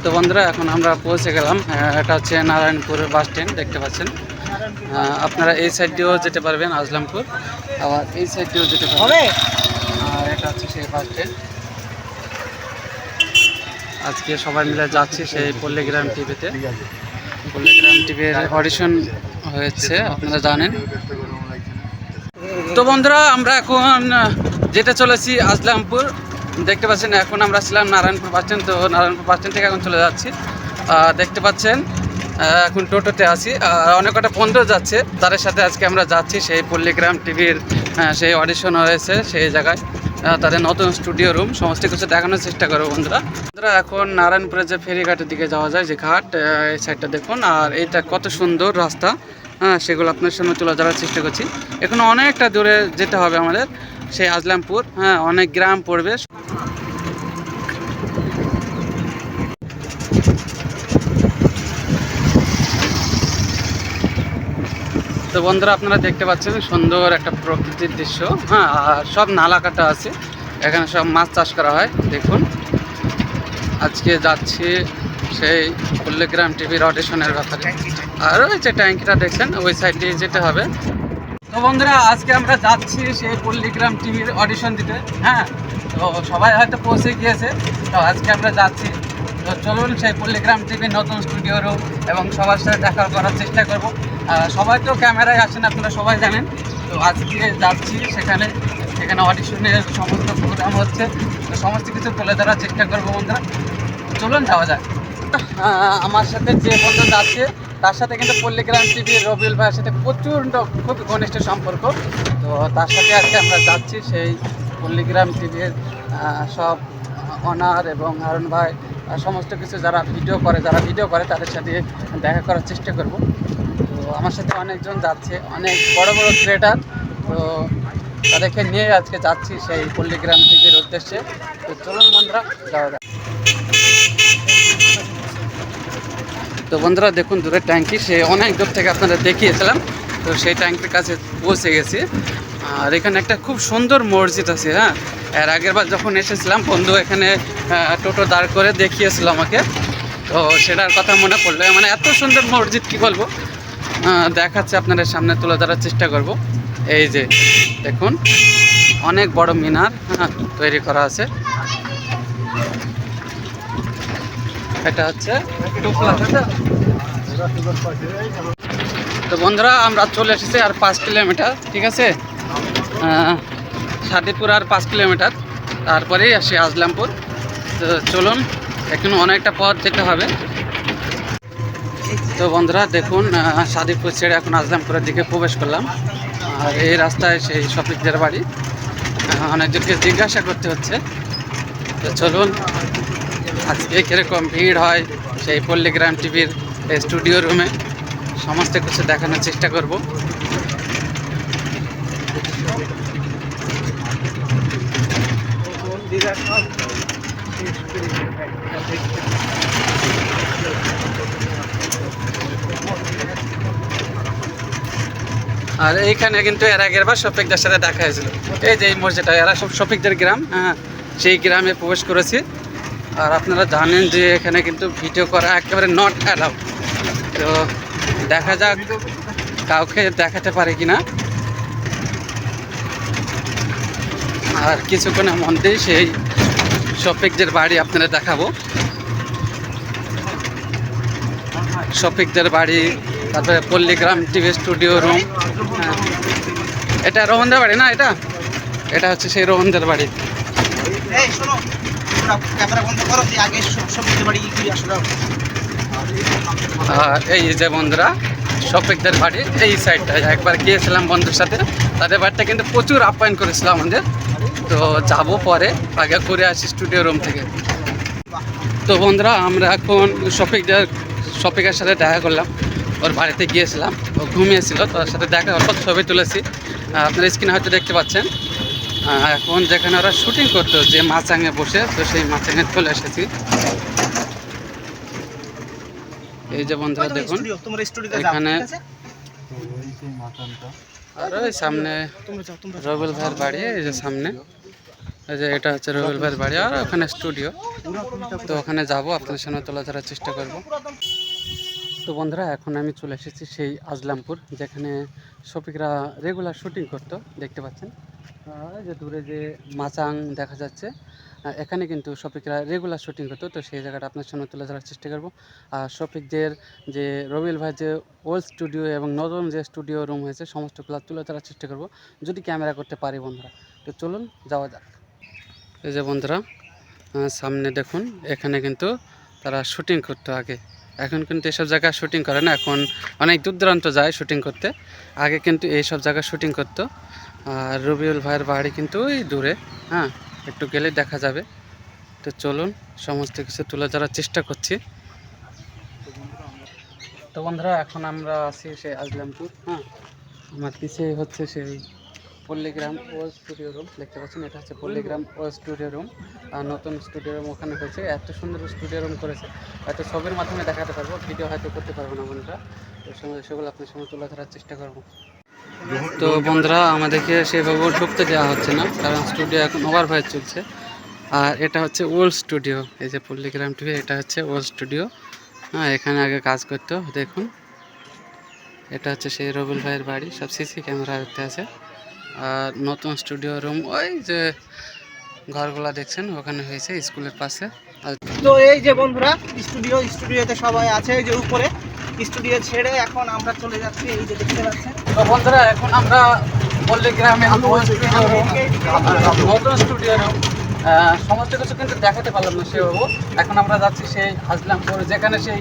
তো বন্ধুরা এখন আমরা পৌঁছে গেলাম। এটা হচ্ছে নারায়ণপুর বাস স্ট্যান্ড, দেখতে পাচ্ছেন। আপনারা এই সাইড দিয়েও যেতে পারবেন আজলামপুর, আবার এই সাইড দিয়েও যেতে পারবেন। আর এটা হচ্ছে সেই বাস স্ট্যান্ড। আজকে সবাই মিলে যাচ্ছি সেই পল্লীগ্রাম টিভিতে। পল্লীগ্রাম টিভির অডিশন হয়েছে, আপনারা জানেন। তো বন্ধুরা আমরা এখন যেতে চলেছি আজলামপুর, দেখতে পাচ্ছেন। এখন আমরা ছিলাম নারায়ণপুর বাস স্ট্যান্ড, তো নারায়ণপুর বাস স্ট্যান্ড থেকে এখন চলে যাচ্ছি। দেখতে পাচ্ছেন এখন টোটোতে আছি, অনেক কটা বন্ধু যাচ্ছে, তাদের সাথে আজকে আমরা যাচ্ছি সেই পল্লীগ্রাম টিভির সেই অডিশন হয়েছে সেই জায়গায়। তাদের নতুন স্টুডিও রুম, সমস্ত কিছু দেখানোর চেষ্টা করবো বন্ধুরা। এখন নারায়ণপুরের যে ফেরিঘাটের দিকে যাওয়া যায়, যে ঘাট, এই সাইডটা দেখুন। আর এইটা কত সুন্দর রাস্তা, সেগুলো আপনার সামনে তুলে ধরার চেষ্টা করছি। এখন অনেকটা দূরে যেতে হবে আমাদের সেই আজলামপুর, অনেক গ্রাম পড়বে। তো বন্ধুরা আপনারা দেখতে পাচ্ছেন সুন্দর একটা প্রকৃতির দৃশ্য, আর সব নালা কাটা আছে, এখানে সব মাছ চাষ করা হয়। দেখুন আজকে যাচ্ছি সেই পল্লীগ্রাম টিভির অডিশনের ব্যাপারে। আর ওই যে ট্যাঙ্কিটা দেখছেন ওই সাইড দিয়ে যেতে হবে। তো বন্ধুরা আজকে আমরা যাচ্ছি সেই পল্লীগ্রাম টিভির অডিশন দিতে। তো সবাই হয়তো পৌঁছে গিয়েছে, তো আজকে আমরা যাচ্ছি। তো চলুন সেই পল্লীগ্রাম টিভির নতুন স্টুডিও রুম এবং সবার সাথে দেখা করার চেষ্টা করব। সবাই তো ক্যামেরায় আসেন, আপনারা সবাই জানেন। তো আজকে যাচ্ছি সেখানে, সেখানে অডিশনের সমস্ত প্রোগ্রাম হচ্ছে, তো সমস্ত কিছু তুলে ধরার চেষ্টা করবো বন্ধুরা। চলুন যাওয়া যায়। আমার সাথে যে বন্ধু যাচ্ছে তার সাথে কিন্তু পল্লীগ্রাম টিভির রবিউল ভাইয়ের সাথে প্রচণ্ড খুব ঘনিষ্ঠ সম্পর্ক। তো তার সাথে আজকে আমরা যাচ্ছি সেই পল্লীগ্রাম টিভির সব অনার এবং হারুন ভাই, সমস্ত কিছু যারা ভিডিও করে তাদের সাথে দেখা করার চেষ্টা করব। তো আমার সাথে অনেকজন যাচ্ছে, অনেক বড় বড় ক্রিয়েটার। তো তাদেরকে নিয়ে আজকে যাচ্ছি সেই পল্লীগ্রাম টিভির উদ্দেশ্যে। তো চলুন বন্ধুরা যাওয়া যায়। তো বন্ধুরা দেখুন দূরের ট্যাঙ্কি, সে অনেক দূর থেকে আপনাদের দেখিয়েছিলাম। তো সেই ট্যাঙ্কির কাছে পৌঁছে গেছি। আর এখানে একটা খুব সুন্দর মসজিদ আছে। এর আগের বার যখন এসেছিলাম বন্ধু এখানে টোটো দাঁড় করে দেখিয়েছিল আমাকে, তো সেটার কথা মনে পড়লো। মানে এত সুন্দর মসজিদ, কি বলবো, দেখাচ্ছে আপনাদের সামনে তুলে ধরার চেষ্টা করব। এই যে দেখুন অনেক বড় মিনার তৈরি করা আছে। এটা হচ্ছে তো বন্ধুরা আমরা চলে এসেছি আর 5 কিলোমিটার, ঠিক আছে। সাদিপুর আর 5 কিলোমিটার, তারপরেই আসি আজলামপুর। তো চলুন, এখন অনেকটা পথ যেতে হবে। তো বন্ধুরা দেখুন সাদিপুর ছেড়ে এখন আজলামপুরের দিকে প্রবেশ করলাম। আর এই রাস্তায় সেই শফিকদের বাড়ি, অনেকজনকে জিজ্ঞাসা করতে হচ্ছে। তো চলুন আজকে কীরকম ভিড় হয় সেই পল্লীগ্রাম টিভির স্টুডিও রুমে, সমস্ত কিছু দেখানোর চেষ্টা করব। আর এইখানে কিন্তু এর আগের বার শফিকদের সাথে দেখা হয়েছিল। এই যে এই মসজিদটা, এরা সব শফিকদের গ্রাম, সেই গ্রামে প্রবেশ করেছি। আর আপনারা জানেন যে এখানে কিন্তু ভিডিও করা একেবারে নট অ্যালাউড। তো দেখা যাক কাউকে দেখাতে পারে কিনা। আর কিছুক্ষণের মধ্যেই সেই শফিকদের বাড়ি আপনারা দেখাবো। শফিকদের বাড়ি, তারপরে পল্লীগ্রাম টিভি স্টুডিও রুম। এটা রোহনদের বাড়ি না, এটা হচ্ছে সেই রোহনদের বাড়ি। আর এই যে বন্ধুরা শফিকদের বাড়ি এই সাইডটায় একবার গিয়েছিলাম বন্ধুর সাথে, তাদের বাড়িটা কিন্তু প্রচুর আপ্যায়ন করেছিল আমাদের। তো যাব পরে, আগে ঘুরে আসি স্টুডিও রুম থেকে। তো বন্ধুরা আমরা এখন শফিকের সাথে দেখা করলাম, ওর বাড়িতে গিয়েছিলাম, ও ঘুমিয়েছিল, তার সাথে দেখা অল্প ছবি তুলেছি, আপনার স্ক্রিনে হয়তো দেখতে পাচ্ছেন। এখন যেখানে ওরা শুটিং করতো যে মাচাঙে বসে, তো সেই মাচাঙে চলে এসেছি। এই যে বন্ধুরা দেখুন এখানে, আর ওই সামনে রবিউল ভাইয়ের বাড়ি, এই যে সামনে এই যে এটা হচ্ছে রবিউল ভাইয়ের বাড়ি, আর ওখানে স্টুডিও। তো ওখানে যাব, আপনাদের সামনে তোলা ধরার চেষ্টা করব। তো বন্ধুরা, এখন আমি চলে এসেছি সেই আজলামপুর, যেখানে শফিকরা রেগুলার শুটিং করতো। দেখতে পাচ্ছেন এই যে দূরে যে মাচাং দেখা যাচ্ছে, এখানে কিন্তু শফিকরা রেগুলার শুটিং করতো। তো সেই জায়গাটা আপনার সামনে তুলে ধরার চেষ্টা করব। আর শফিকদের যে রবিউল ভাই যে ওল্ড স্টুডিও এবং নতুন যে স্টুডিও রুম হয়েছে সমস্তগুলো তুলে ধরার চেষ্টা করব, যদি ক্যামেরা করতে পারি বন্ধুরা। তো চলুন যাওয়া যাক। এই যে বন্ধুরা, সামনে দেখুন, এখানে কিন্তু তারা শুটিং করতো আগে। এখন কিন্তু এসব জায়গায় শুটিং করে না, এখন অনেক দূর দূরান্ত যায় শুটিং করতে। আগে কিন্তু এইসব জায়গায় শুটিং করতো। আর রবিউল ভাইয়ের বাড়ি কিন্তু ওই দূরে, হ্যাঁ, একটু গেলে দেখা যাবে। তো চলুন সমস্ত কিছু তুলে ধরার চেষ্টা করছি। তো বন্ধুরা, এখন আমরা আছি সেই আজলামপুর। হ্যাঁ, আমার পিছিয়ে হচ্ছে সেই পল্লীগ্রাম ও স্টুডিও রুম। দেখতে পাচ্ছেন, এটা হচ্ছে পল্লীগ্রাম ও স্টুডিও রুম। আর নতুন স্টুডিও রুম ওখানে হয়েছে। এত সুন্দর স্টুডিও রুম করেছে, হয়তো ছবির মাধ্যমে দেখাতে পারবো, ভিডিও হয়তো করতে পারবো না বন্ধুরা। তো সেগুলো আপনার সঙ্গে তুলে ধরার চেষ্টা করবো। তো বন্ধুরা, আমাদেরকে সেভাবে ঢুকতে দেওয়া হচ্ছে না, কারণ স্টুডিও এখন ওভারভাইজ চলছে। আর এটা হচ্ছে ওল্ড স্টুডিও, এই যে পল্লীগ্রাম টিভি, এটা হচ্ছে ওল্ড স্টুডিও। হ্যাঁ, এখানে আগে কাজ করতো। দেখুন, এটা হচ্ছে সেই রবিউল ভাইয়ের বাড়ি, সব সিসি ক্যামেরা আছে। আর নতুন স্টুডিও রুম ওই যে ঘরগুলা দেখছেন ওখানে হয়েছে, স্কুলের পাশে। তো এই যে বন্ধুরা, স্টুডিওতে সবাই আছে। এই যে উপরে স্টুডিও ছেড়ে এখন আমরা চলে যাচ্ছি, এই যে দেখতে পাচ্ছেন। তো বন্ধুরা, এখন আমরা পল্লীগ্রামে নতুন স্টুডিও রুম সমস্ত কিছু কিন্তু দেখাতে পারলাম না সেভাবে। এখন আমরা যাচ্ছি সেই আজলামপুর, যেখানে সেই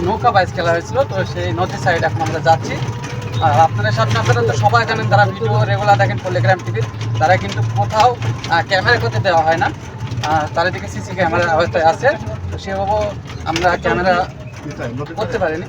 নৌকা বাইচ খেলা হয়েছিল। তো সেই নদীর সাইড এখন আমরা যাচ্ছি। আর আপনাদের সামনে, আপনারা তো সবাই জানেন, তারা ভিডিও রেগুলার দেখেন পল্লীগ্রাম টিভির, তারা কিন্তু কোথাও ক্যামেরা করতে দেওয়া হয় না। চারিদিকে সিসি ক্যামেরা অবস্থায় আছে। তো সেভাবে আমরা ক্যামেরা করতে পারিনি।